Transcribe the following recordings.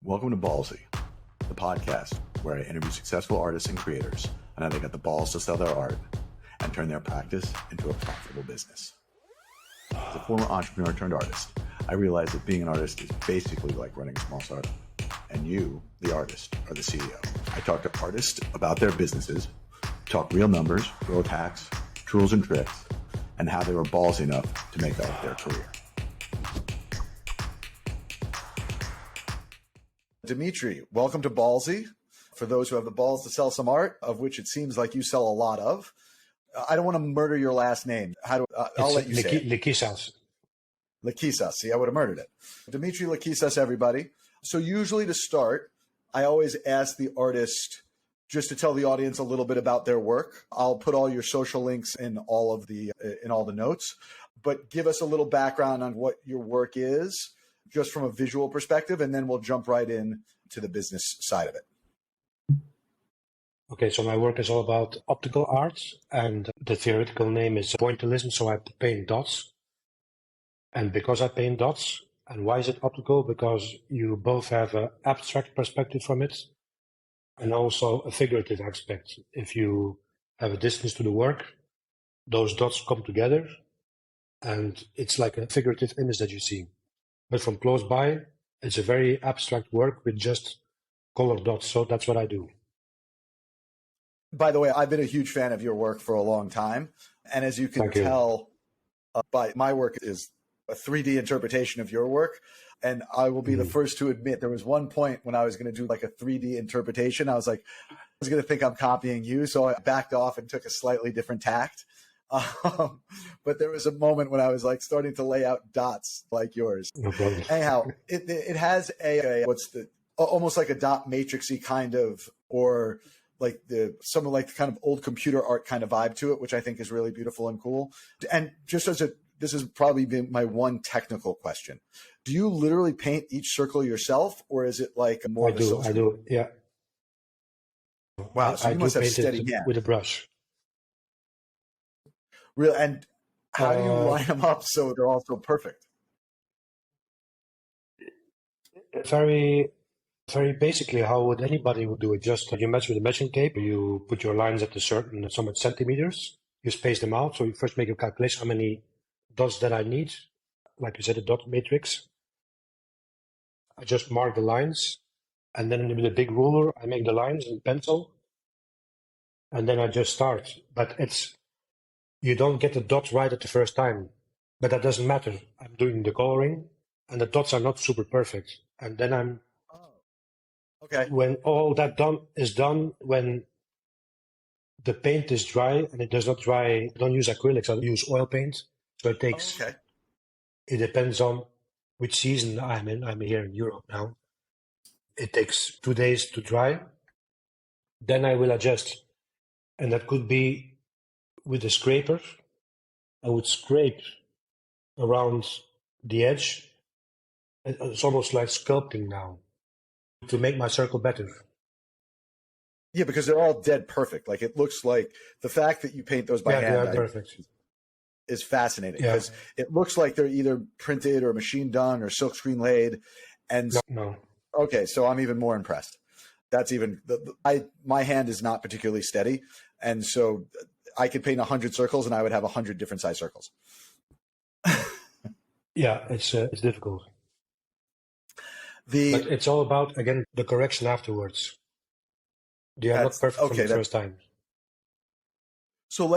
Welcome to Ballsy, the podcast where I interview successful artists and creators on how they got the balls to sell their art and turn their practice into a profitable business. As a former entrepreneur turned artist, I realized that being an artist is basically like running a small startup. And you, the artist, are the CEO. I talk to artists about their businesses, talk real numbers, growth hacks, tools and tricks, and how they were ballsy enough to make that their career. Dimitri, welcome to Ballsy. For those who have the balls to sell some art, of which it seems like you sell a lot of. I don't want to murder your last name. I'll let you say it. Likissas. Likissas. See, I would have murdered it. Dimitri Likissas, everybody. So usually to start, I always ask the artist just to tell the audience a little bit about their work. I'll put all your social links in all the notes, but give us a little background on what your work is, just from a visual perspective, and then we'll jump right in to the business side of it. Okay, so my work is all about optical art, and the theoretical name is pointillism, so I paint dots. And because I paint dots, and why is it optical? Because you both have an abstract perspective from it, and also a figurative aspect. If you have a distance to the work, those dots come together, and it's like a figurative image that you see. But from close by, it's a very abstract work with just colored dots. So that's what I do. By the way, I've been a huge fan of your work for a long time. And as you can tell, by my work is a 3D interpretation of your work. And I will be the first to admit there was one point when I was going to do like a 3D interpretation. I was going to think I'm copying you. So I backed off and took a slightly different tact. But there was a moment when I was like starting to lay out dots like yours. No problem. Anyhow, it has almost like a dot matrixy kind of, or like some of like the kind of old computer art kind of vibe to it, which I think is really beautiful and cool. And just this is probably been my one technical question. Do you literally paint each circle yourself, or is it like more? I do. Yeah. Wow. So you must have steady hand with a brush. Real, and how do you line them up so they're all so perfect? Very, very basically, how would anybody would do it? Just you measure with a measuring tape. You put your lines at so much centimeters. You space them out. So you first make a calculation how many dots that I need. Like you said, a dot matrix. I just mark the lines, and then with a big ruler, I make the lines in pencil, and then I just start. But you don't get the dots right at the first time, but that doesn't matter. I'm doing the coloring, and the dots are not super perfect. And then okay. When all that is done, when the paint is dry, and it does not dry, I don't use acrylics, I use oil paint. So it takes, It depends on which season I'm in. I'm here in Europe now. It takes 2 days to dry. Then I will adjust. And that could be with a scraper. I would scrape around the edge. It's almost like sculpting now to make my circle better. Yeah, because they're all dead perfect. Like it looks like the fact that you paint those by hand is fascinating because it looks like they're either printed or machine done or silkscreen laid. And no. Okay, so I'm even more impressed. That's even my hand is not particularly steady, and so I could paint 100 circles and I would have 100 different size circles. Yeah, it's difficult. But it's all about, again, the correction afterwards. They are not perfect from the first time. So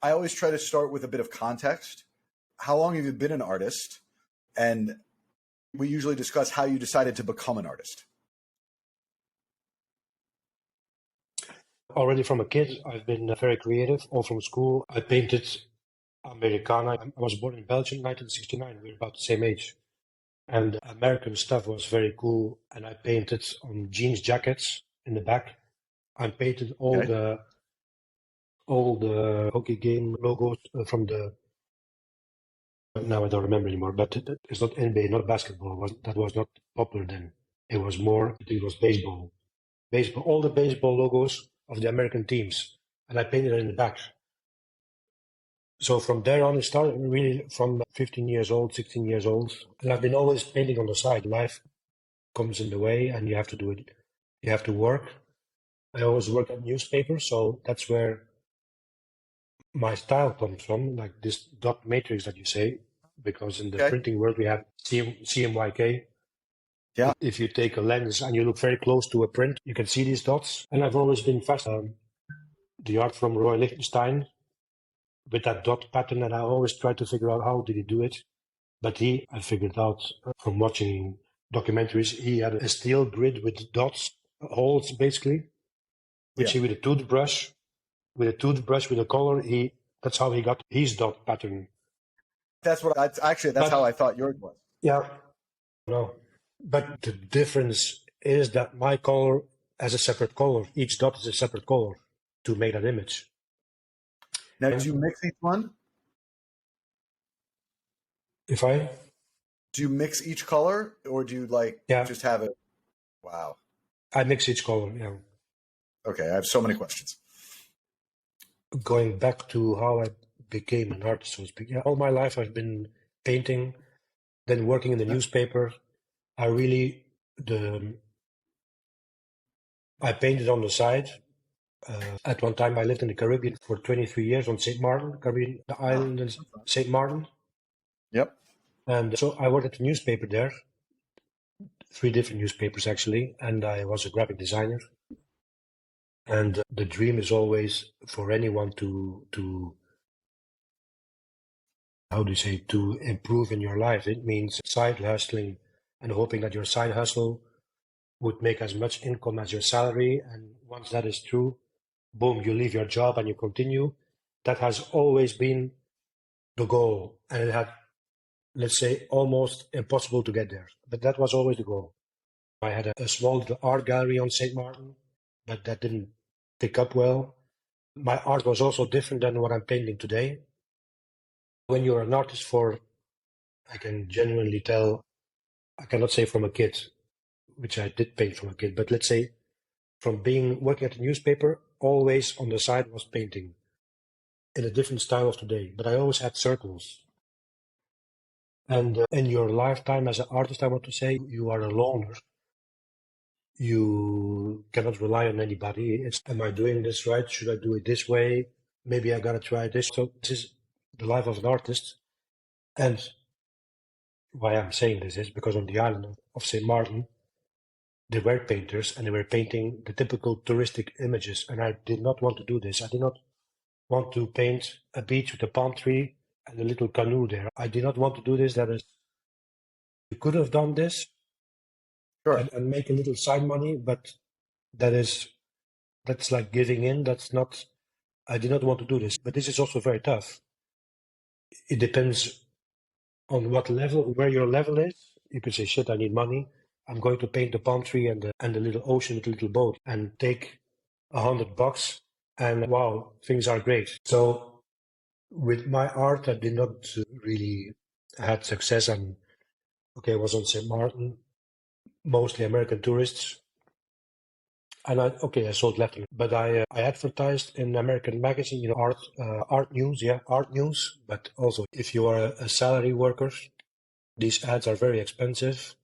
I always try to start with a bit of context. How long have you been an artist? And we usually discuss how you decided to become an artist. Already from a kid, I've been very creative. All from school, I painted Americana. I was born in Belgium in 1969. We're about the same age. And American stuff was very cool. And I painted on jeans jackets in the back. I painted all the hockey game logos from the. Now I don't remember anymore. But it's not NBA, not basketball. That was not popular then. It was baseball. Baseball. All the baseball logos of the American teams, and I painted it in the back. So from there on, it started really from 15 years old, 16 years old, and I've been always painting on the side. comes in the way and you have to do it. You have to work. I always work at newspapers, so that's where my style comes from, like this dot matrix that you say, because in the Okay. printing world we have CMYK. Yeah. If you take a lens and you look very close to a print, you can see these dots. And I've always been fascinated. The art from Roy Lichtenstein with that dot pattern, and I always try to figure out how did he do it. But I figured out from watching documentaries, he had a steel grid with dots, holes basically, which he with a toothbrush, with a color, that's how he got his dot pattern. That's how I thought yours was. Yeah, no. But the difference is that my color has a separate color. Each dot is a separate color to make that image. Now, do you mix each one? Do you mix each color, or do you just have it? Wow. I mix each color, yeah. Okay, I have so many questions. Going back to how I became an artist, so to speak. Yeah, all my life I've been painting, then working in the newspaper. I painted on the side. At one time, I lived in the Caribbean for 23 years on St. Martin, Caribbean, the island in St. Martin. Yep. And so I worked at the newspaper there, 3 different newspapers actually, and I was a graphic designer. And the dream is always for anyone to improve in your life. It means side hustling and hoping that your side hustle would make as much income as your salary. And once that is true, boom, you leave your job and you continue. That has always been the goal. And it had, let's say, almost impossible to get there. But that was always the goal. I had a small art gallery on St. Martin, but that didn't pick up well. My art was also different than what I'm painting today. When you're an artist I can genuinely tell, I cannot say from a kid, which I did paint from a kid, but let's say from working at the newspaper, always on the side was painting in a different style of today, but I always had circles. And in your lifetime as an artist, I want to say, you are a loner. You cannot rely on anybody. Am I doing this right? Should I do it this way? Maybe I gotta try this. So this is the life of an artist. And why I'm saying this is because on the island of St. Martin, they were painters and they were painting the typical touristic images. And I did not want to do this. I did not want to paint a beach with a palm tree and a little canoe there. I did not want to do this. You could have done this and make a little side money, but that's like giving in. I did not want to do this. But this is also very tough. It depends on where your level is. You could say, shit, I need money. I'm going to paint the palm tree and the little ocean with a little boat and take $100 and wow, things are great. So with my art, I did not really had success. I was on St. Martin, mostly American tourists. And I sold Latin, but I advertised in American magazine, art news. But also, if you are a salary worker, these ads are very expensive.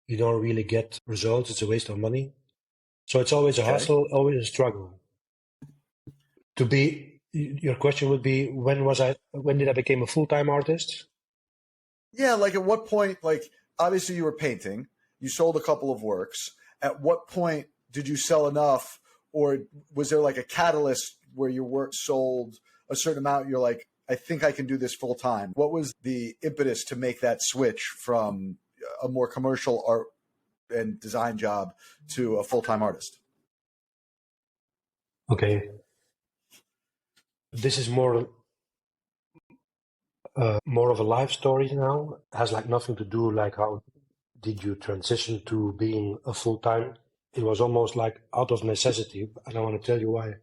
You don't really get results. It's a waste of money. So it's always a hustle, always a struggle. Your question would be, when did I become a full-time artist? Yeah, like at what point, obviously you were painting, you sold a couple of works. At what point did you sell enough, or was there like a catalyst where your work sold a certain amount? You're like, I think I can do this full time. What was the impetus to make that switch from a more commercial art and design job to a full-time artist? Okay. This is more of a life story now. It has nothing to do how did you transition to being a full-time. It was almost like out of necessity, and I want to tell you why.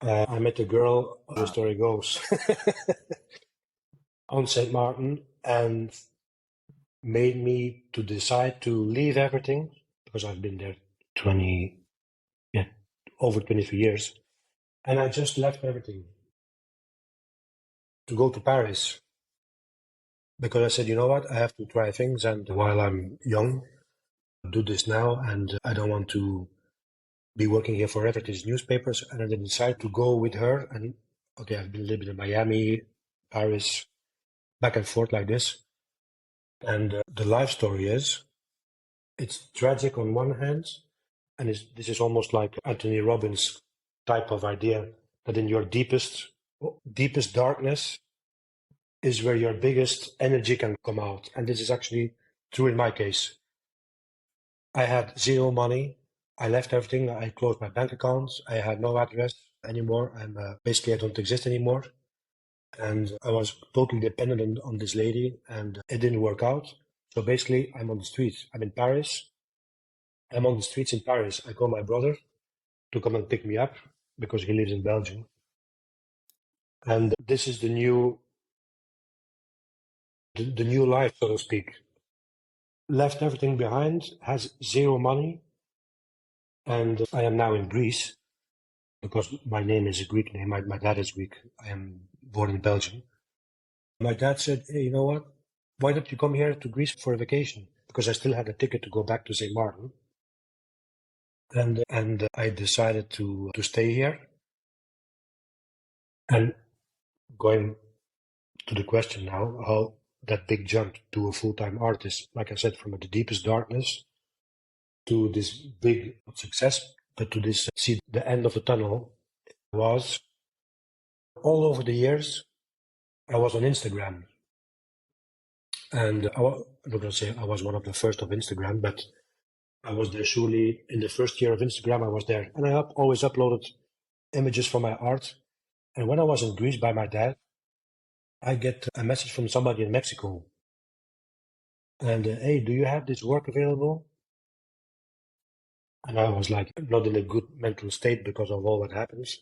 I met a girl, the story goes, on St. Martin, and made me to decide to leave everything, because I've been there over 23 years, and I just left everything to go to Paris, because I said, you know what, I have to try things, and while I'm young, do this now, and I don't want to be working here forever at these newspapers. And I decided to go with her. And okay, I've been living in Miami, Paris, back and forth like this. And the life story is, it's tragic on one hand, and this is almost like Anthony Robbins type of idea, that in your deepest darkness is where your biggest energy can come out. And this is actually true in my case. I had zero money. I left everything. I closed my bank accounts. I had no address anymore. Basically, I don't exist anymore. And I was totally dependent on this lady, and it didn't work out. So basically, I'm on the streets. I'm in Paris. I'm on the streets in Paris. I call my brother to come and pick me up because he lives in Belgium. And this is the new life, so to speak. Left everything behind, has zero money, and I am now in Greece because my name is a Greek name. My dad is Greek. I am born in Belgium. My dad said, hey, you know what? Why don't you come here to Greece for a vacation? Because I still had a ticket to go back to St. Martin. And I decided to stay here. And going to the question now, how that big jump to a full-time artist, like I said, from the deepest darkness to this big success, but to this, see the end of the tunnel, was all over the years. I was on Instagram, and I'm not going to say I was one of the first of Instagram, but I was there surely in the first year of Instagram. I was there, and I always uploaded images from my art. And when I was in Greece by my dad, I get a message from somebody in Mexico, and hey, do you have this work available? And I was like, not in a good mental state because of all that happens.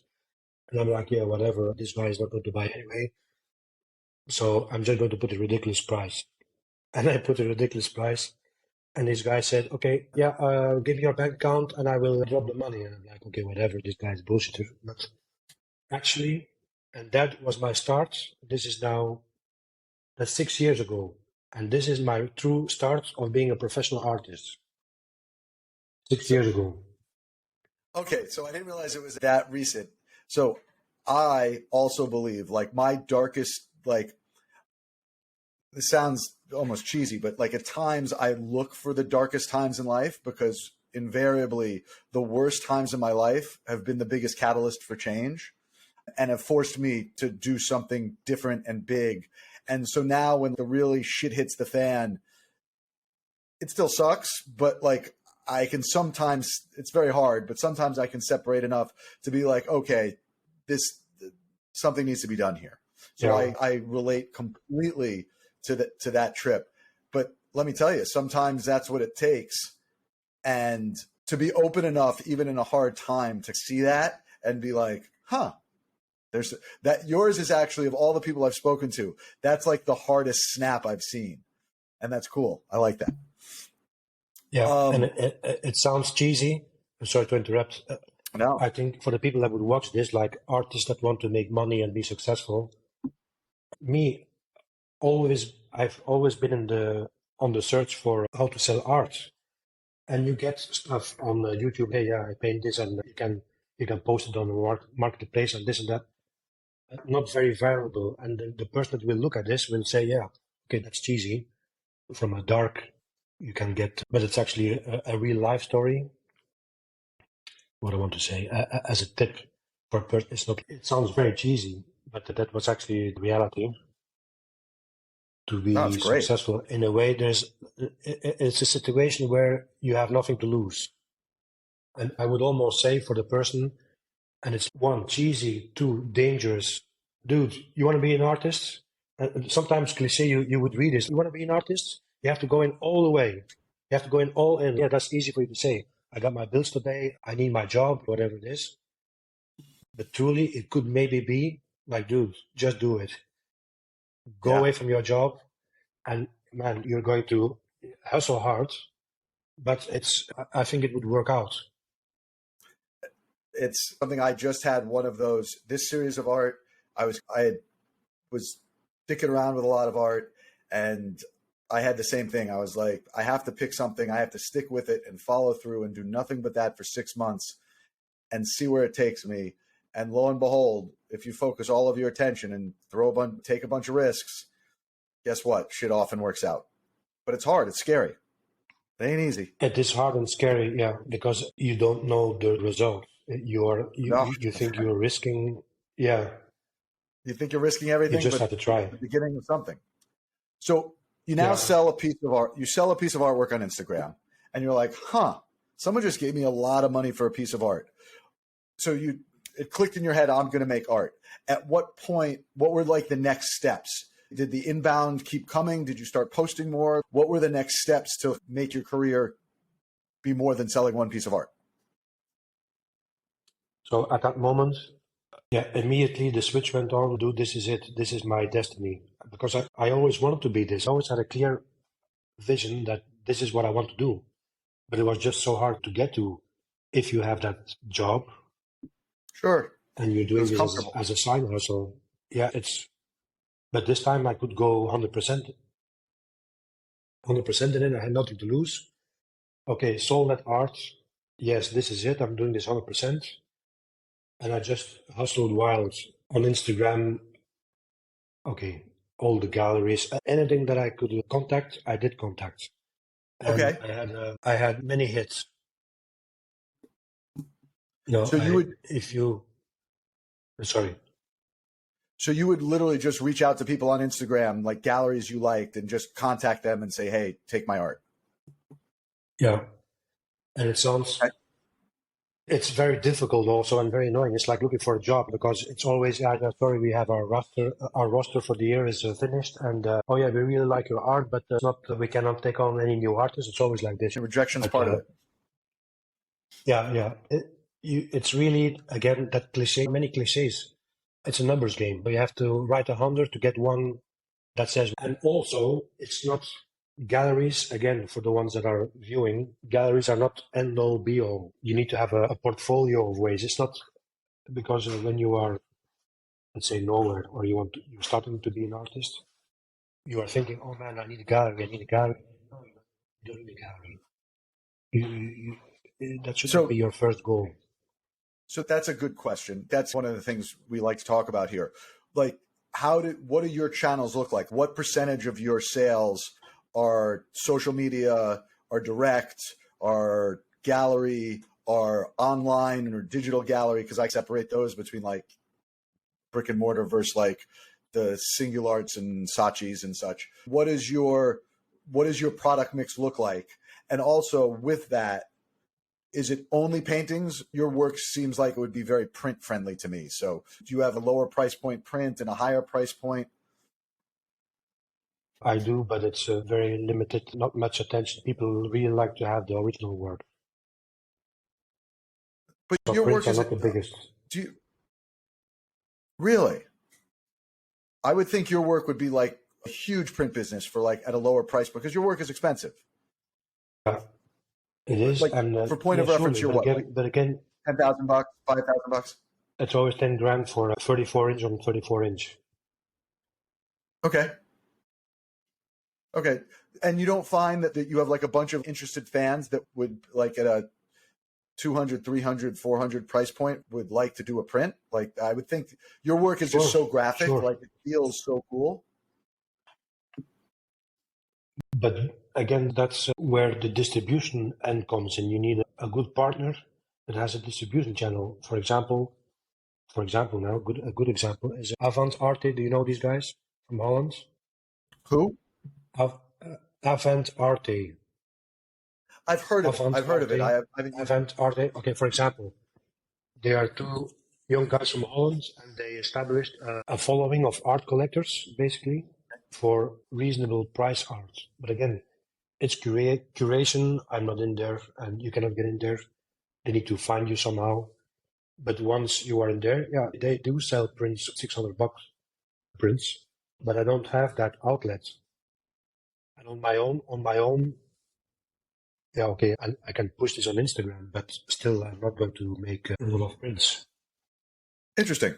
And I'm like, yeah, whatever, this guy is not going to buy anyway. So I'm just going to put a ridiculous price. And I put a ridiculous price. And this guy said, okay, yeah, give me your bank account and I will drop the money. And I'm like, okay, whatever, this guy's bullshit. But actually, and that was my start. That's 6 years ago. And this is my true start of being a professional artist. 6 years ago. Okay, so I didn't realize it was that recent. So I also believe, like, my darkest, like, this sounds almost cheesy, but like at times I look for the darkest times in life because invariably the worst times in my life have been the biggest catalyst for change and have forced me to do something different and big. And so now when the really shit hits the fan, it still sucks, but like I can sometimes, it's very hard, but sometimes I can separate enough to be like, okay, something needs to be done here. So yeah. I relate completely to that trip. But let me tell you, sometimes that's what it takes. And to be open enough, even in a hard time, to see that and be like, huh, there's that. Yours is actually, of all the people I've spoken to, that's like the hardest snap I've seen. And that's cool. I like that. Yeah. And it sounds cheesy. I'm sorry to interrupt. No. I think for the people that would watch this, like artists that want to make money and be successful, I've always been on the search for how to sell art. And you get stuff on YouTube. Hey, yeah, I paint this, and you can post it on the marketplace and this and that. Not very valuable. And the person that will look at this will say, yeah, okay, that's cheesy. From a dark, you can get, but it's actually a real life story. What I want to say as a tip for a person, it sounds very cheesy, but that was actually the reality. To be successful in a way, it's a situation where you have nothing to lose. And I would almost say for the person, and it's one, cheesy, two, dangerous. Dude, you want to be an artist? And sometimes cliche, you would read this. You want to be an artist? You have to go in all the way. You have to go in all in. Yeah, that's easy for you to say. I got my bills to pay. I need my job, whatever it is. But truly, it could maybe be like, dude, just do it. Go away from your job. And man, you're going to hustle hard, but I think it would work out. It's something I just had one of those, this series of art. I was sticking around with a lot of art, and I had the same thing. I was like, I have to pick something. I have to stick with it and follow through and do nothing but that for 6 months and see where it takes me. And lo and behold, if you focus all of your attention and take a bunch of risks, guess what? Shit often works out. But it's hard. It's scary. It ain't easy. It is hard and scary, yeah, because you don't know the result. You think you're risking, yeah. You think you're risking everything, You just but have to try. the beginning of something. So you now sell a piece of art. You sell a piece of artwork on Instagram, and you're like, someone just gave me a lot of money for a piece of art. So it clicked in your head, I'm going to make art. At what point, what were like the next steps? Did the inbound keep coming? Did you start posting more? What were the next steps to make your career be more than selling one piece of art? So at that moment, immediately the switch went on. This is it. This is my destiny. Because I always wanted to be this. I always had a clear vision that this is what I want to do. But it was just so hard to get to if you have that job. Sure. And you're doing this as a side hustle. Yeah, but this time I could go 100% in it. I had nothing to lose. Okay, sold that art. Yes, this is it. I'm doing this 100%. And I just hustled wild on Instagram. Okay, all the galleries, anything that I could contact, I did contact. And okay. I had many hits. No, so sorry. So you would literally just reach out to people on Instagram, like galleries you liked, and just contact them and say, hey, take my art. Yeah. And it sounds, it's very difficult also and very annoying. It's like looking for a job because it's always, sorry, we have our roster for the year is finished. And, we really like your art, but we cannot take on any new artists. It's always like this. The rejection's part of it. Yeah. It's really, again, that cliche, many cliches. It's a numbers game, but you have to write 100 to get one that says, and also it's not galleries, again, for the ones that are viewing, galleries are not end all be all. You need to have a portfolio of ways. It's not because when you are, let's say, nowhere or you're starting to be an artist, you are thinking, oh man, I need a gallery. No, you don't need a gallery. That should be your first goal. So that's a good question. That's one of the things we like to talk about here. Like, what do your channels look like? What percentage of your sales are social media, are direct, are gallery, are online or digital gallery? Because I separate those between like brick and mortar versus like the singular arts and Saatchis and such. What does your product mix look like? And also with that, is it only paintings? Your work seems like it would be very print friendly to me. So do you have a lower price point print and a higher price point? I do, but it's very limited, not much attention. People really like to have the original work. But so your work is not the biggest. Really? I would think your work would be like a huge print business for like at a lower price because your work is expensive. Yeah. It is, like, and for point of reference, you're what? But again, $10,000, $5,000. It's always 10 grand for a 34 inch on 34 inch. Okay. And you don't find that you have like a bunch of interested fans that would like at a 200, 300, 400 price point would like to do a print? Like I would think your work is just so graphic, like it feels so cool. But again, that's where the distribution end comes in. You need a good partner that has a distribution channel. For example, now a good example is Avant Arte. Do you know these guys from Holland? Who? Avant Arte. I've heard of it. Avant Arte. Okay, for example, they are two young guys from Holland, and they established a following of art collectors, basically, for reasonable price art. But again, it's curation. I'm not in there, and you cannot get in there. They need to find you somehow. But once you are in there, they do sell prints, $600 prints. But I don't have that outlet. And on my own, I can push this on Instagram, but still, I'm not going to make a lot of prints. Interesting.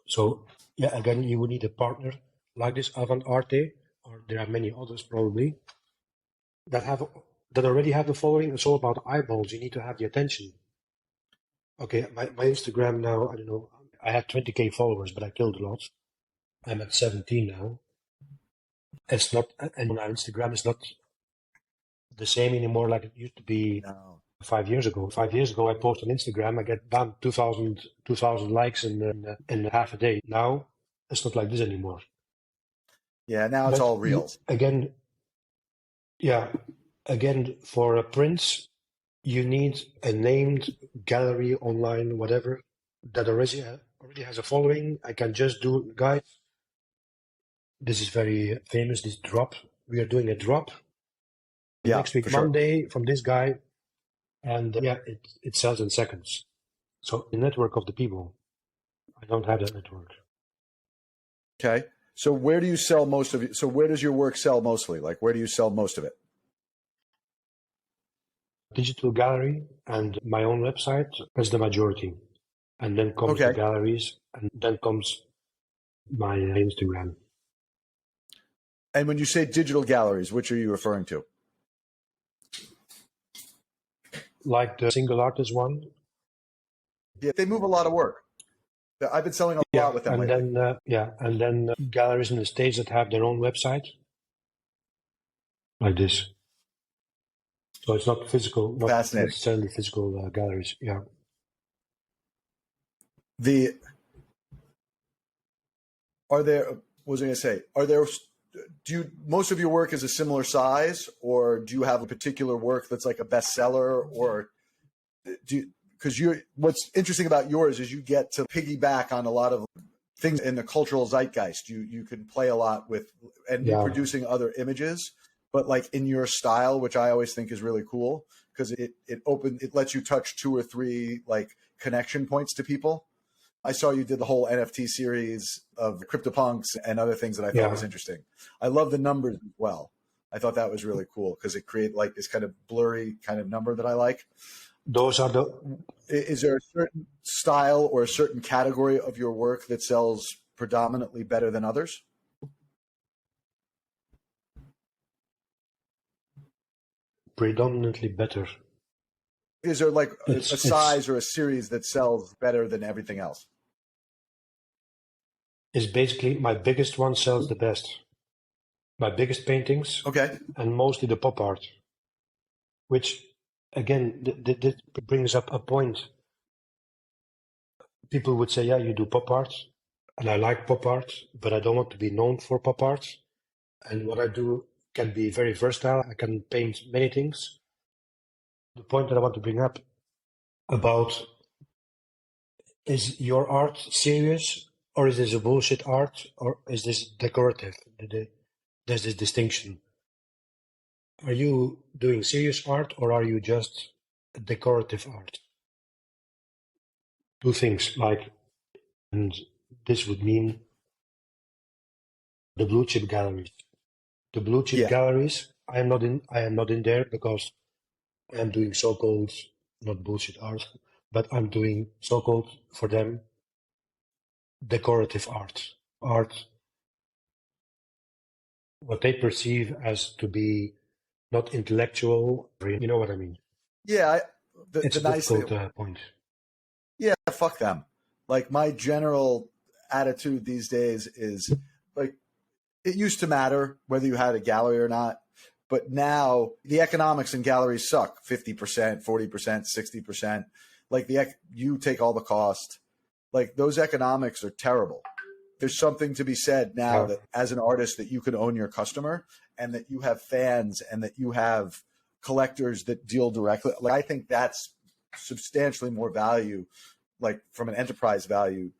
So, again, you would need a partner like this Avant Arte or there are many others probably, that already have the following. It's all about eyeballs. You need to have the attention. Okay, my Instagram now, I don't know, I had 20K followers, but I killed a lot. I'm at 17 now. It's not, and on Instagram is not the same anymore like it used to be 5 years ago. 5 years ago, I post on Instagram, I get bam, 2,000 likes in half a day. Now, it's not like this anymore. Yeah, now it's all reels. Again, for a prints, you need a named gallery online, whatever, that already has a following. I can just do, guys, this is very famous, this drop. We are doing a drop next week, Monday, from this guy. And it sells in seconds. So the network of the people. I don't have that network. Okay. So where do you sell most of it? So where does your work sell mostly? Like, where do you sell most of it? Digital gallery and my own website is the majority. And then comes the galleries, and then comes my Instagram. And when you say digital galleries, which are you referring to? Like the single artist one. Yeah, they move a lot of work. I've been selling a lot with them. And then galleries in the States that have their own website, like this. So it's not physical, not necessarily physical galleries. Yeah. Most of your work is a similar size, or do you have a particular work that's like a bestseller, or what's interesting about yours is you get to piggyback on a lot of things in the cultural zeitgeist. You can play a lot with and be producing other images, but like in your style, which I always think is really cool because it lets you touch 2 or 3 like connection points to people. I saw you did the whole NFT series of CryptoPunks and other things that I thought was interesting. I love the numbers as well. I thought that was really cool because it created like this kind of blurry kind of number that I like. Those are Is there a certain style or a certain category of your work that sells predominantly better than others? Predominantly better. Is there like a size or a series that sells better than everything else? Is basically my biggest one sells the best. My biggest paintings, and mostly the pop art, which again this brings up a point. People would say, "Yeah, you do pop art," and I like pop art, but I don't want to be known for pop art. And what I do can be very versatile. I can paint many things. The point that I want to bring up about is your art serious? Or is this a bullshit art? Or is this decorative? There's this distinction. Are you doing serious art or are you just decorative art? 2 things, and this would mean the blue chip galleries. The blue chip galleries, I am not in there because I am doing so-called, not bullshit art, but I'm doing so-called, for them, decorative art, what they perceive as to be not intellectual. You know what I mean? Yeah, it's a nice difficult point. Yeah, fuck them. Like my general attitude these days is like it used to matter whether you had a gallery or not, but now the economics in galleries suck. 50%, 40%, 60%. Like you take all the cost. Like those economics are terrible. There's something to be said now that as an artist that you can own your customer and that you have fans and that you have collectors that deal directly. Like I think that's substantially more value, like from an enterprise value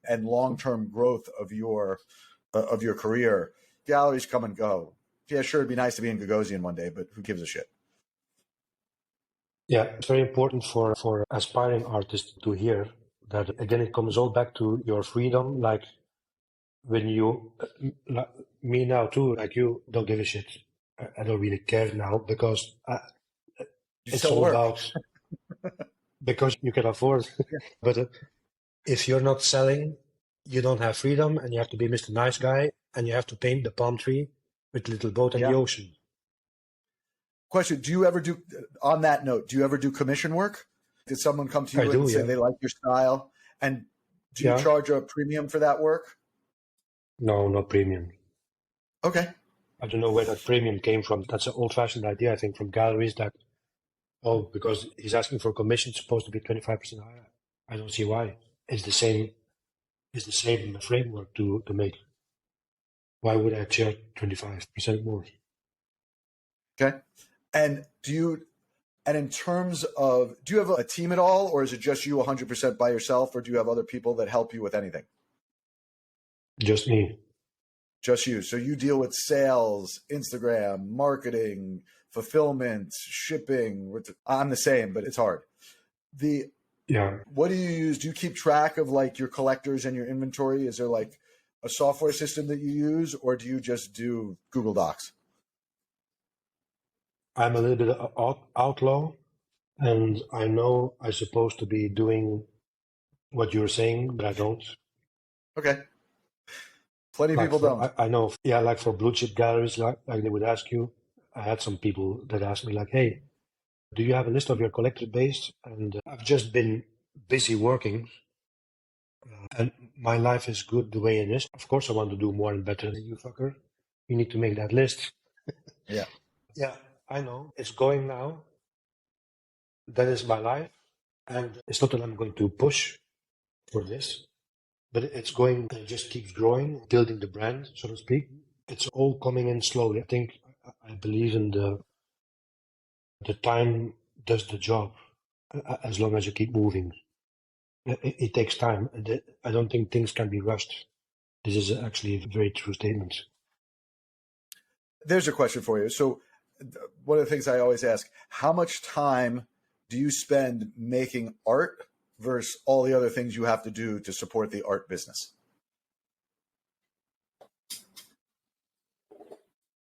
and long-term growth of your career. Galleries come and go. Yeah, sure, it'd be nice to be in Gagosian one day, but who gives a shit? Yeah, it's very important for aspiring artists to hear that, again, it comes all back to your freedom. Like when you, me now too, like you don't give a shit. I don't really care now because it's all about, because you can afford. But if you're not selling, you don't have freedom and you have to be Mr. Nice Guy and you have to paint the palm tree with little boat and the ocean. Question: do you ever do, on that note, do you ever do commission work? Did someone come to you and say they like your style? And do you charge a premium for that work? No, not premium. Okay. I don't know where that premium came from. That's an old-fashioned idea, I think, from galleries that, because he's asking for commission, it's supposed to be 25% higher. I don't see why. It's the same framework to make. Why would I charge 25% more? Okay. And in terms of, do you have a team at all, or is it just you 100% by yourself, or do you have other people that help you with anything? Just me. Just you. So you deal with sales, Instagram, marketing, fulfillment, shipping. I'm the same, but it's hard. What do you use? Do you keep track of like your collectors and your inventory? Is there like a software system that you use, or do you just do Google Docs? I'm a little bit outlaw, and I know I'm supposed to be doing what you're saying, but I don't. Okay. Plenty of people don't. I know, like for blue chip galleries, like they would ask you, I had some people that asked me like, hey, do you have a list of your collector base? And I've just been busy working, and my life is good the way it is. Of course, I want to do more and better than you, fucker. You need to make that list. Yeah. Yeah, I know. It's going now. That is my life. And it's not that I'm going to push for this, but it's going, it just keeps growing, building the brand, so to speak. It's all coming in slowly. I believe in the time does the job, as long as you keep moving. It takes time. I don't think things can be rushed. This is actually a very true statement. There's a question for you. So one of the things I always ask, how much time do you spend making art versus all the other things you have to do to support the art business?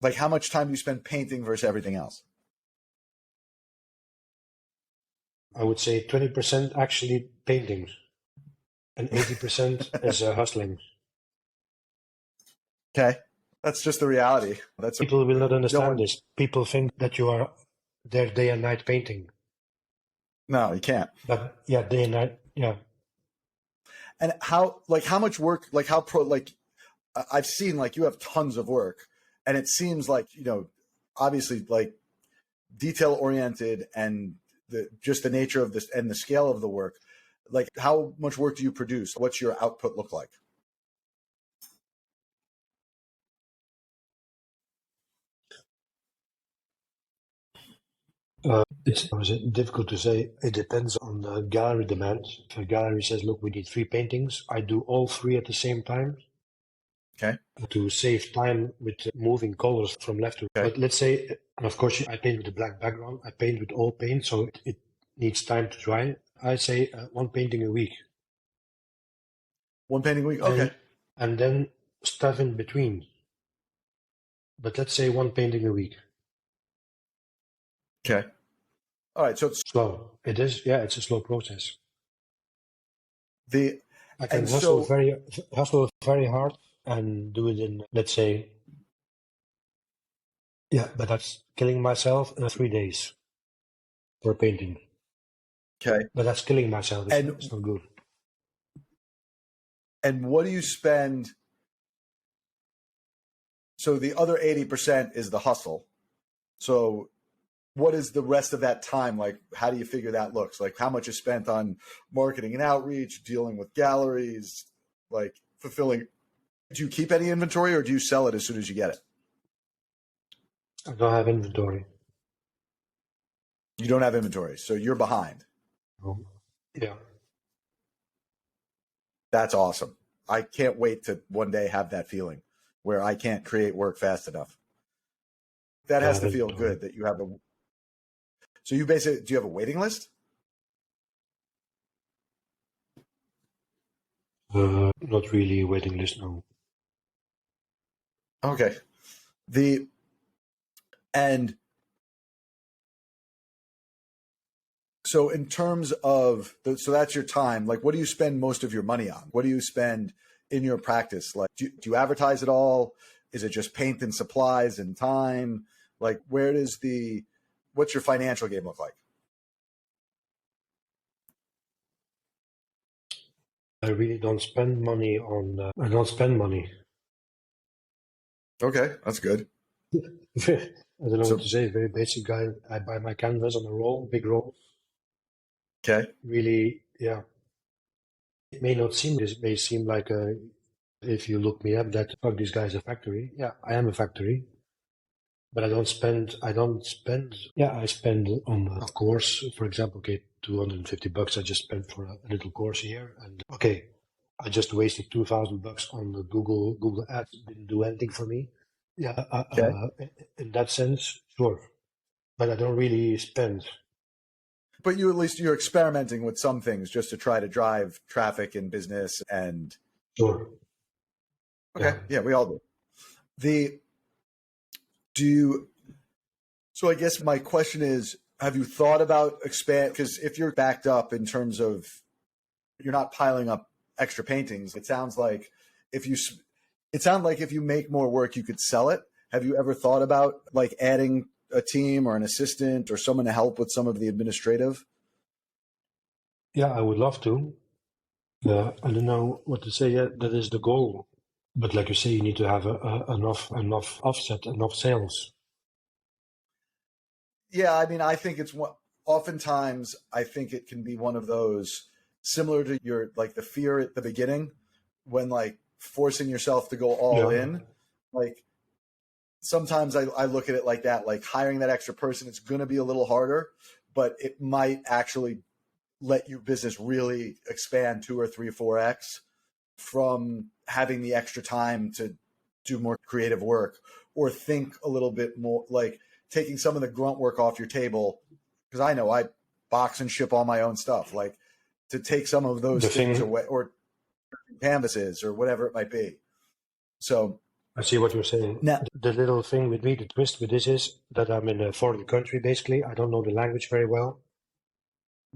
Like how much time do you spend painting versus everything else? I would say 20% actually painting and 80% is hustling. Okay. That's just the reality. People will not understand this. People think that you are there day and night painting. No, you can't. But day and night, And how much work, I've seen like you have tons of work, and it seems like, obviously like detail oriented and just the nature of this and the scale of the work. Like how much work do you produce? What's your output look like? It's difficult to say. It depends on the gallery demand. If a gallery says, look, we need 3 paintings, I do all 3 at the same time. Okay. To save time with moving colors from left to right. But let's say, and of course, I paint with a black background. I paint with all paint, so it needs time to dry. I say 1 painting a week. 1 painting a week? Okay. And then stuff in between. But let's say 1 painting a week. Okay. All right. So it's slow. It is. Yeah, it's a slow process. I can hustle very hard and do it in, let's say, but that's killing myself in 3 days for painting. Okay. But that's killing myself. It's not good. And what do you spend? So the other 80% is the hustle. So what is the rest of that time like? How do you figure that looks like? How much is spent on marketing and outreach, dealing with galleries, like fulfilling? Do you keep any inventory, or do you sell it as soon as you get it? I don't have inventory. You don't have inventory, so you're behind. Yeah. That's awesome. I can't wait to one day have that feeling where I can't create work fast enough. That has to feel good that you have a. So you basically, do you have a waiting list? Not really a waiting list, no. Okay. So in terms of, so that's your time, like what do you spend most of your money on? What do you spend in your practice? Like, do you advertise at all? Is it just paint and supplies and time? Like, what's your financial game look like? I really don't spend money on. I don't spend money. Okay, that's good. I don't know what to say. Very basic guy. I buy my canvas on a roll, big roll. Okay. Really, yeah. It may not seem. It may seem like if you look me up, that fuck, this guy's a factory. Yeah, I am a factory. But I don't spend. Yeah, I spend on a course, for example. Okay, $250. I just spent for a little course here, and okay, I just wasted $2,000 on the Google Ads. Didn't do anything for me. Yeah, Okay. in that sense, sure. But I don't really spend. But you're experimenting with some things just to try to drive traffic and business and. Sure. Okay. Yeah, we all do. So I guess my question is, have you thought about because if you're backed up in terms of you're not piling up extra paintings, it sounds like if you make more work, you could sell it. Have you ever thought about like adding a team or an assistant or someone to help with some of the administrative? Yeah, I would love to. I don't know what to say yet. That is the goal. But like you say, you need to have enough offset, enough sales. Yeah, I mean, oftentimes I think it can be one of those similar to the fear at the beginning when like forcing yourself to go all in. Like sometimes I look at it like that, like hiring that extra person, it's going to be a little harder, but it might actually let your business really expand 2 or 3 or 4x from having the extra time to do more creative work or think a little bit more, like taking some of the grunt work off your table. Because I know I box and ship all my own stuff, like to take some of those things away, or canvases or whatever it might be. So I see what you're saying. now, the little thing with me, the twist with this is that I'm in a foreign country, basically. I don't know the language very well.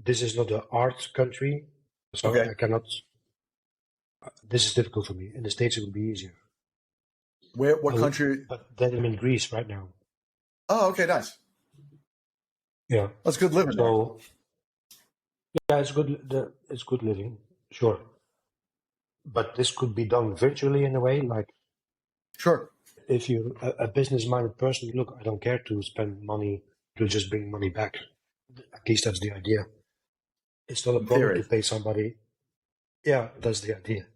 This is not an art country, so okay. I cannot. This is difficult for me. In the States, it would be easier. What country? But then I'm in Greece right now. Oh, okay, nice. Yeah, that's good living. So, yeah, it's good. It's good living, sure. But this could be done virtually in a way, like. Sure. If you're a business-minded person, look, I don't care to spend money to just bring money back. At least that's the idea. It's not a problem to pay somebody. Yeah, that's the idea.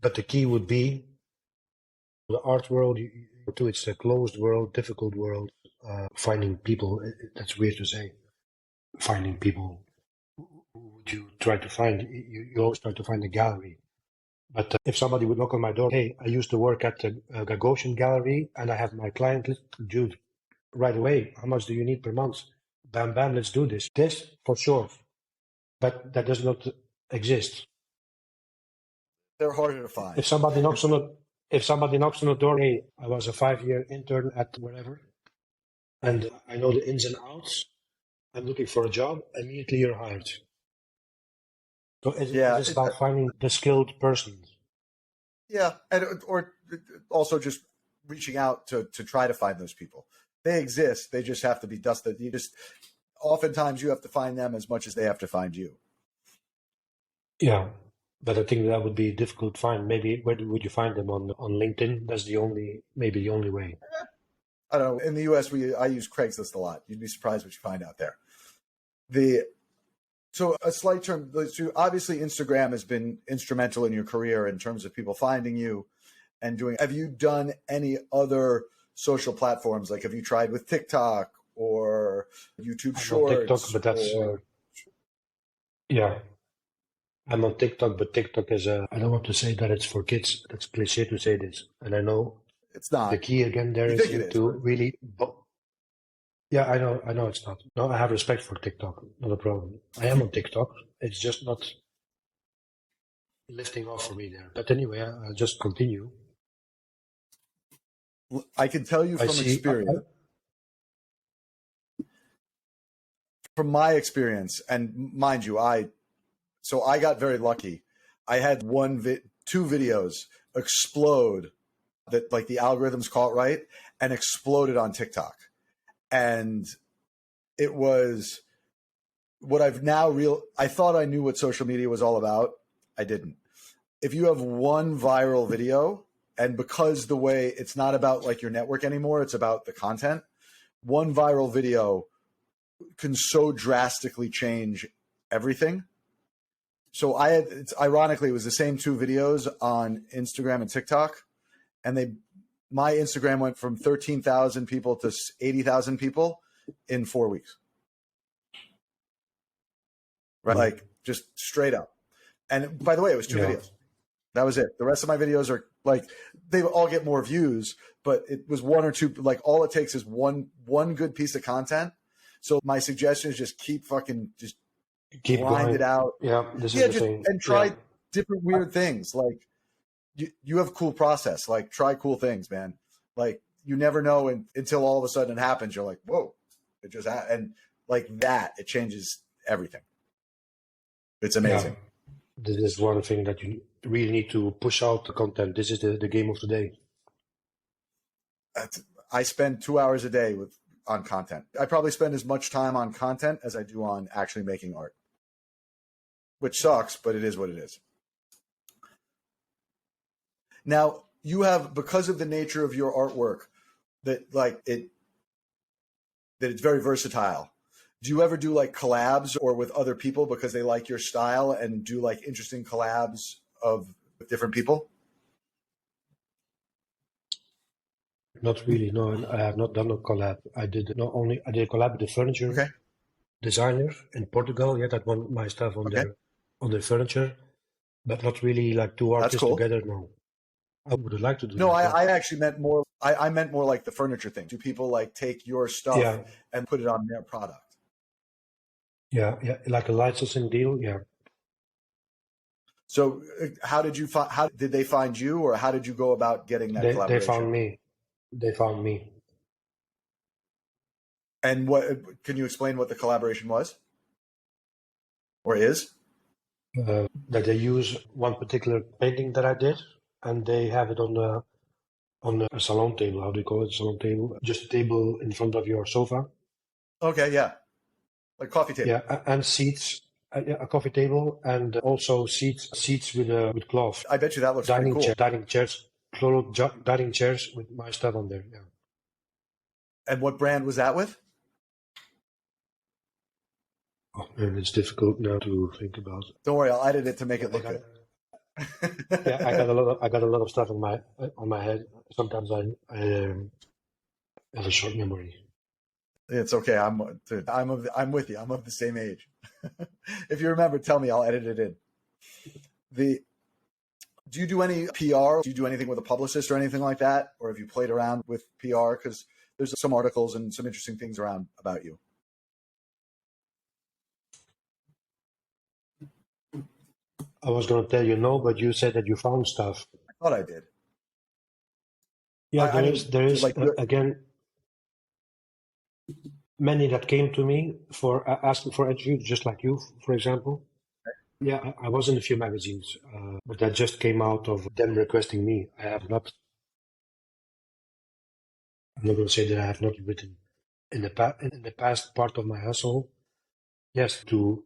But the key would be the art world. It's a closed world, difficult world. Finding people. That's weird to say. Finding people. Who would you try to find? You always try to find a gallery. But if somebody would knock on my door, hey, I used to work at the Gagosian Gallery and I have my client list, dude, right away, how much do you need per month? Bam, bam, let's do this. This, for sure. But that does not exist. They're harder to find. If somebody knocks on the door, hey, I was a 5-year intern at whatever, and I know the ins and outs, I'm looking for a job, immediately you're hired. So it's about finding the skilled person. Yeah, or also just reaching out to try to find those people. They exist. They just have to be dusted. Oftentimes you have to find them as much as they have to find you. Yeah, but I think that would be difficult to find. Maybe where would you find them on LinkedIn? That's the only way. I don't know. In the US, I use Craigslist a lot. You'd be surprised what you find out there. So a slight term, so obviously Instagram has been instrumental in your career in terms of people finding you and doing. Have you done any other social platforms? Like have you tried with TikTok or YouTube Shorts? TikTok, but that's yeah. I'm on TikTok, but TikTok is I don't want to say that it's for kids. That's cliche to say this, and I know it's not. The key again there is to really. Yeah, I know it's not. No, I have respect for TikTok. Not a problem. I am on TikTok. It's just not lifting off for me there. But anyway, I'll just continue. I can tell you from experience. From my experience, and mind you, I got very lucky. I had 2 videos explode, that like the algorithms call it right, and exploded on TikTok. And it was what I've now I thought I knew what social media was all about. I didn't. If you have one viral video, and because the way it's not about like your network anymore, it's about the content, one viral video can so drastically change everything. So ironically, it was the same two videos on Instagram and TikTok, and my Instagram went from 13,000 people to 80,000 people in 4 weeks. Right? Like just straight up. And by the way, it was two videos. That was it. The rest of my videos are like, they all get more views, but it was one or two, like all it takes is one good piece of content. So my suggestion is just keep grind it out. Yeah. This is the thing. And try different weird things. Like you have cool process, like try cool things, man. Like you never know until all of a sudden it happens. You're like, whoa, it just happened. And like that, it changes everything. It's amazing. Yeah. This is one thing that you really need to push out the content. This is the game of the day. I spend 2 hours a day on content. I probably spend as much time on content as I do on actually making art, which sucks, but it is what it is. Now you have, because of the nature of your artwork, that it's very versatile. Do you ever do like collabs or with other people because they like your style, and do like interesting collabs with different people? Not really. No, I have not done a collab. I did a collab with the furniture designer in Portugal. Yeah, that won my stuff on their furniture, but not really like two artists together. No, I would like to do. No, I actually meant more. I meant more like the furniture thing. Do people like take your stuff and put it on their product? Yeah, like a licensing deal. Yeah. So, how did they find you, or how did you go about getting that collaboration? They found me. And can you explain what the collaboration was, or is? That they use one particular painting that I did, and they have it on a salon table. How do you call it? Salon table, just a table in front of your sofa. Okay, yeah, like coffee table. Yeah, and seats. A coffee table, and also seats with cloth. I bet you that looks pretty cool. Dining chairs with my stuff on there. Yeah. And what brand was that with? Oh man, it's difficult now to think about. Don't worry, I'll edit it to make it look good. Yeah, I got a lot of stuff on my head. Sometimes I have a short memory. It's okay. I'm with you. I'm of the same age. If you remember, tell me. I'll edit it in. Do you do any PR? Do you do anything with a publicist or anything like that? Or have you played around with PR? Because there's some articles and some interesting things around about you. I was going to tell you no, but you said that you found stuff. I thought I did. Yeah, there is like, again, many that came to me for asking for interviews, just like you, for example. Yeah, I was in a few magazines, but that just came out of them requesting me. I'm not going to say that I have not written in the past part of my hustle. Yes, to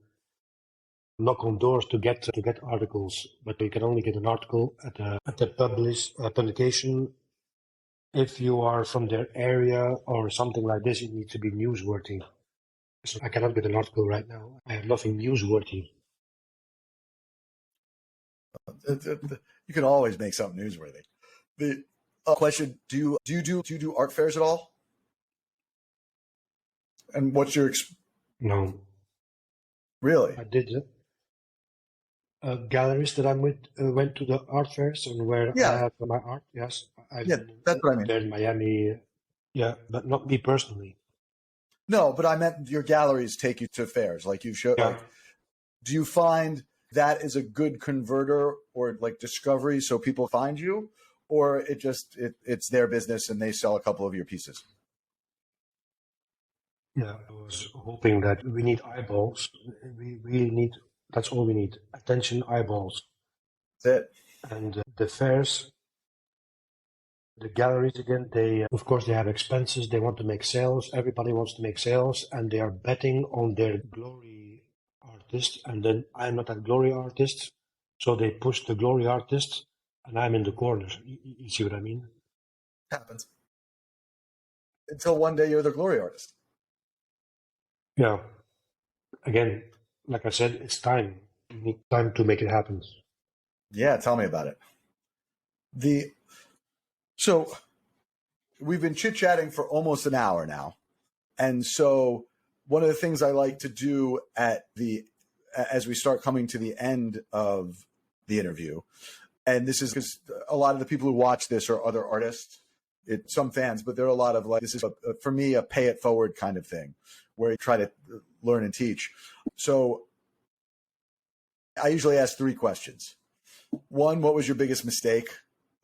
knock on doors to get articles, but you can only get an article at the publication if you are from their area or something like this. You need to be newsworthy. So I cannot get an article right now. I have nothing newsworthy. You can always make something newsworthy. The question: Do you do art fairs at all? And what's your No. Really? I did. Galleries that I'm with went to the art fairs and where I have my art. Yes, that's what I mean. There in Miami. Yeah, but not me personally. No, but I meant your galleries take you to fairs, like you show. Yeah. Like, do you find that is a good converter or like discovery, so people find you, or it's their business and they sell a couple of your pieces? Yeah, I was hoping that we need eyeballs. We really need. That's all we need. Attention, eyeballs. That's it. And the fairs The galleries again, they of course they have expenses, they want to make sales, everybody wants to make sales, and they are betting on their glory artist, and then I'm not that glory artist, so they push the glory artist, and I'm in the corner. You see what I mean? Happens. Until one day you're the glory artist. Yeah. Again, like I said, it's time. You need time to make it happen. Yeah, tell me about it. So we've been chit-chatting for almost an hour now. And so one of the things I like to do as we start coming to the end of the interview, and this is because a lot of the people who watch this are other artists, some fans, but there are a lot of this is for me a pay it forward kind of thing where you try to learn and teach. So I usually ask 3 questions. 1, what was your biggest mistake?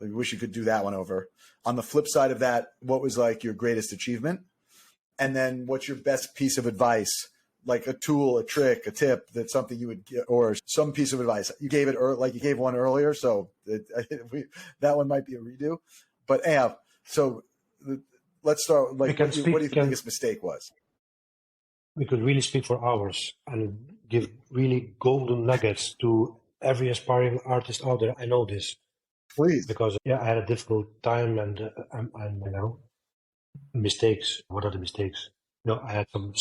I wish you could do that one over. On the flip side of that, what was your greatest achievement? And then what's your best piece of advice, like a tool, a trick, a tip, that's something you would get, or some piece of advice. You gave it you gave one earlier, so that one might be a redo. But anyhow, so let's start. What do you think the biggest mistake was? We could really speak for hours and give really golden nuggets to every aspiring artist out there. I know this. Please. Because I had a difficult time and mistakes. What are the mistakes? I had some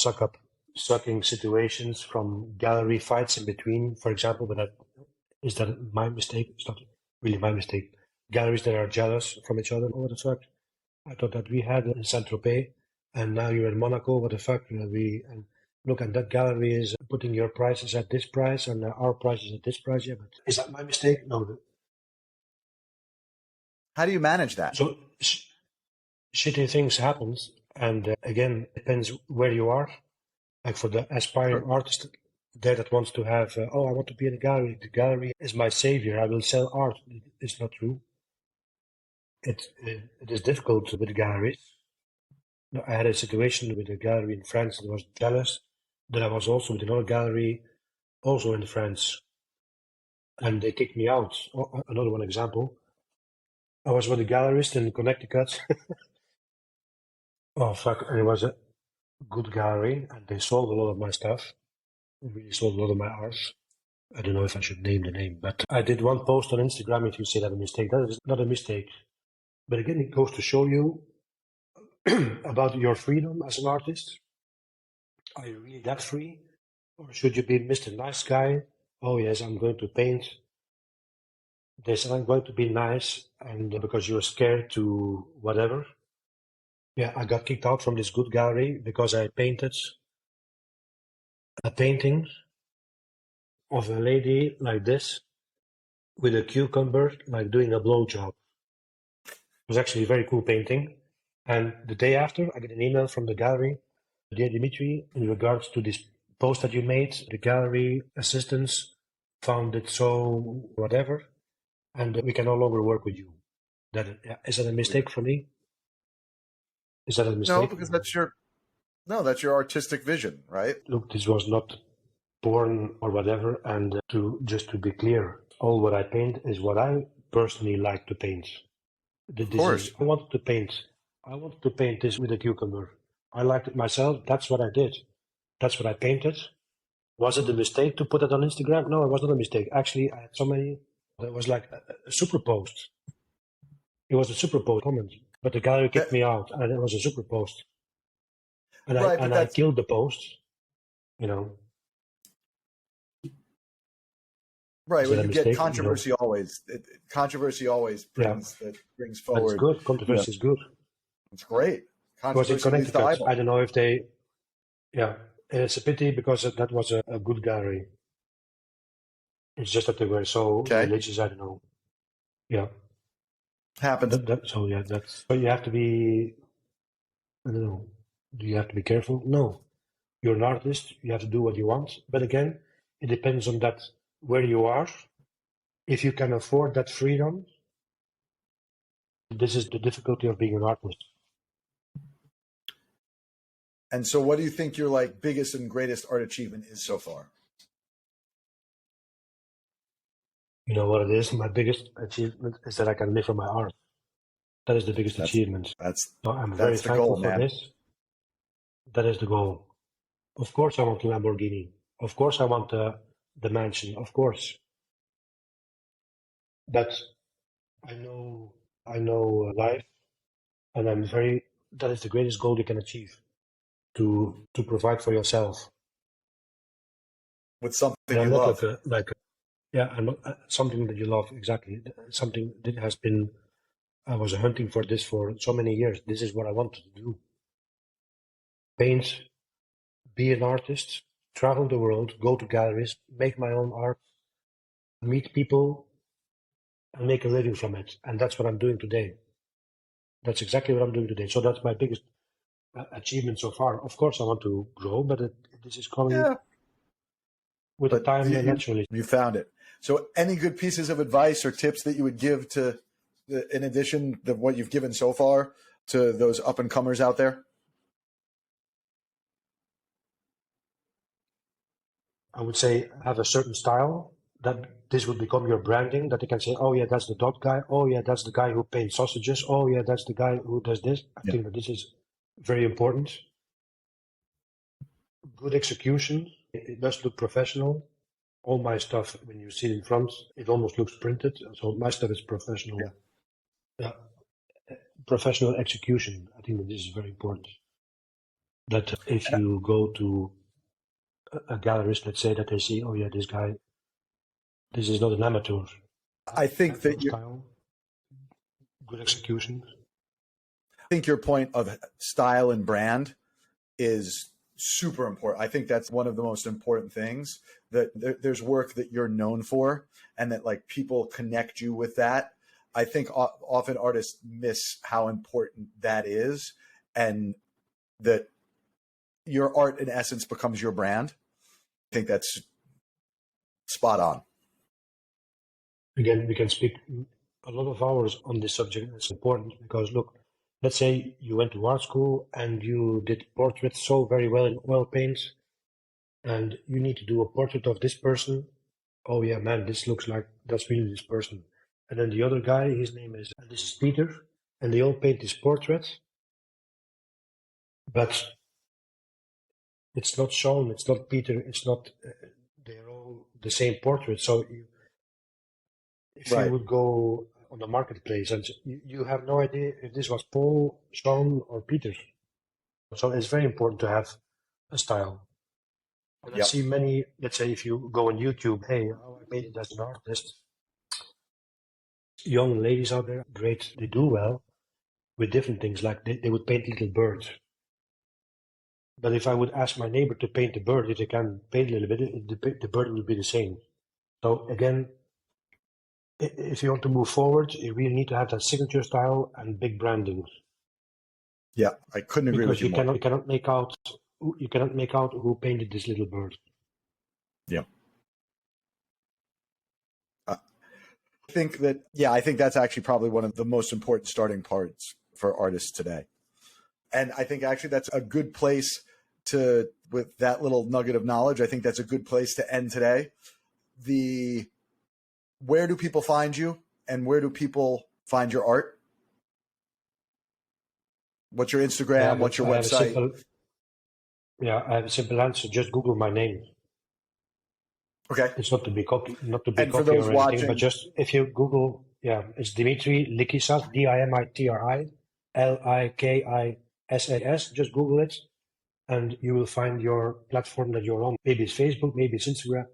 sucking situations from gallery fights in between, for example, but is that my mistake? It's not really my mistake. Galleries that are jealous from each other. What the fuck? I thought that we had in Saint-Tropez and now you're in Monaco. What the fuck? And look, and that gallery is putting your prices at this price and our prices at this price. Yeah, but is that my mistake? No. How do you manage that? So shitty things happen, and again, depends where you are. Like for the aspiring artist there that wants to have, I want to be in a gallery. The gallery is my savior. I will sell art. It's not true. It is difficult with galleries. I had a situation with a gallery in France that was jealous. Then I was also with another gallery, also in France, and they kicked me out. Another one example. I was with a gallerist in Connecticut. Oh fuck! And it was a good gallery, and they sold a lot of my stuff. Really sold a lot of my art. I don't know if I should name the name, but I did one post on Instagram. If you say that a mistake, that is not a mistake. But again, it goes to show you about your freedom as an artist. Are you really that free, or should you be Mr. Nice Guy? Oh yes, I'm going to paint this, and I'm going to be nice, and because you're scared to whatever. Yeah, I got kicked out from this good gallery because I painted a painting of a lady like this with a cucumber, like doing a blowjob. It was actually a very cool painting. And the day after, I get an email from the gallery. Dear Dimitri, in regards to this post that you made, the gallery assistants found it so whatever, and we can no longer work with you. Is that a mistake for me? Is that a mistake? No, because that's your artistic vision, right? Look, this was not porn or whatever, and to be clear, all what I paint is what I personally like to paint. Of course. I wanted to paint this with a cucumber. I liked it myself. That's what I did. That's what I painted. Was it a mistake to put it on Instagram? No, it was not a mistake. Actually, I had so many. It was like a super post. It was a super post comment, but the gallery kicked me out, and it was a super post. And I killed the post. Right, when you get controversy, controversy always brings forward. That's good. Controversy is good. It's great. Controversy was it Connecticut? I don't know if they. Yeah, it's a pity because that was a good gallery. It's just that they were so religious. I don't know. Yeah, happens. So you have to be. I don't know. Do you have to be careful? No, you're an artist. You have to do what you want. But again, it depends on that. Where you are, if you can afford that freedom, this is the difficulty of being an artist. And so what do you think your biggest and greatest art achievement is so far? You know what it is? My biggest achievement is that I can live from my art. That is the biggest achievement. That's So I'm very the thankful goal, for man. this. That is the goal. Of course I want a Lamborghini. Of course I want the mansion. Of course. But I know life, and that is the greatest goal you can achieve, to provide for yourself. With something And I'm you not love. I'm not, something that you love, exactly. Something that has been, I was hunting for this for so many years. This is what I wanted to do. Paint, be an artist, travel the world, go to galleries, make my own art, meet people, and make a living from it. And that's what I'm doing today. That's exactly what I'm doing today. So that's my biggest achievement so far. Of course, I want to grow, but this is coming with the But time naturally. you found it. So any good pieces of advice or tips that you would give to, in addition to what you've given so far, to those up and comers out there? I would say have a certain style, that this would become your branding, that you can say, oh yeah, that's the dot guy. Oh yeah, that's the guy who paints sausages. Oh yeah, that's the guy who does this. I think that this is very important. Good execution. It must look professional. All my stuff, when you see it in front, it almost looks printed. So my stuff is professional. Yeah. Professional execution. I think that this is very important. That if you go to a gallerist, let's say, that they see, oh yeah, this guy, this is not an amateur. I think that style, good execution. I think your point of style and brand is super important. I think that's one of the most important things, that there's work that you're known for, and that like people connect you with that. I think often artists miss how important that is, and that your art in essence becomes your brand. I think that's spot on. Again, we can speak a lot of hours on this subject. It's important because, look, let's say you went to art school and you did portraits so very well in oil paints, and you need to do a portrait of this person. Oh yeah, man, this looks like that's really this person. And then the other guy, his name is, and this is Peter, and they all paint this portrait, but it's not shown, it's not Peter, it's not, they're all the same portrait. So if you would go on the marketplace and you have no idea if this was Paul, Sean, or Peter. So it's very important to have a style. And I see many, let's say if you go on YouTube, hey, how I made it as an artist. Young ladies out there, great, they do well with different things, like they would paint little birds. But if I would ask my neighbor to paint a bird, if they can paint a little bit, the bird would be the same. So again, if you want to move forward, you really need to have that signature style and big branding. Yeah, I couldn't agree with you more. Because you cannot make out who painted this little bird. Yeah. I think that's actually probably one of the most important starting parts for artists today. And I think actually that's a good place to, with that little nugget of knowledge, I think that's a good place to end today. Where do people find you, and where do people find your art? What's your Instagram? What's your website? I have a simple answer. Just Google my name. Okay. It's not to be cocky, and for those or watching, anything, but just if you Google, it's Dimitri Likissas, Dimitri Likissas. Just Google it, and you will find your platform that you're on. Maybe it's Facebook, maybe it's Instagram,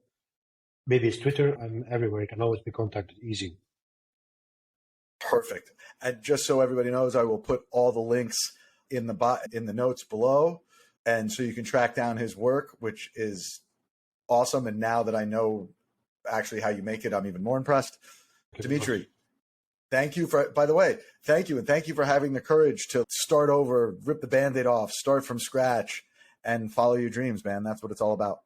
maybe it's Twitter. I'm everywhere. You can always be contacted easy. Perfect. And just so everybody knows, I will put all the links in the notes below, and so you can track down his work, which is awesome. And now that I know actually how you make it, I'm even more impressed. Dimitri, thank you for, by the way, thank you. And thank you for having the courage to start over, rip the Band-Aid off, start from scratch, and follow your dreams, man. That's what it's all about.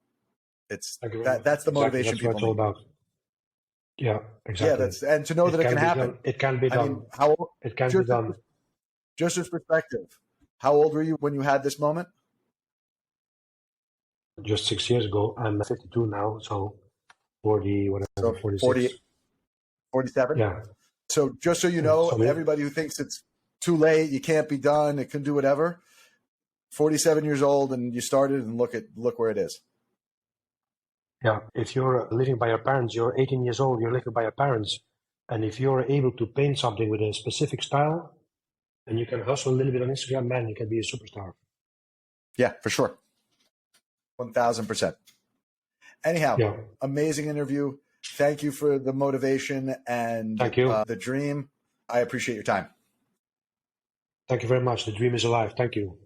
That's the motivation people need. That's what it's all about. Yeah, exactly. Yeah, and to know that it can happen. It can be done. I mean, it can be done. Just as perspective, how old were you when you had this moment? Just 6 years ago. I'm 52 now, so 40, whatever, so 46. 47? Yeah. So just so you know, everybody who thinks it's too late, you can't be done, it can do whatever. 47 years old and you started, and look where it is. Yeah, if you're living by your parents, you're 18 years old, you're living by your parents. And if you're able to paint something with a specific style, and you can hustle a little bit on Instagram, man, you can be a superstar. Yeah, for sure. 1000%. Anyhow, yeah. Amazing interview. Thank you for the motivation and Thank you. The dream. I appreciate your time. Thank you very much. The dream is alive. Thank you.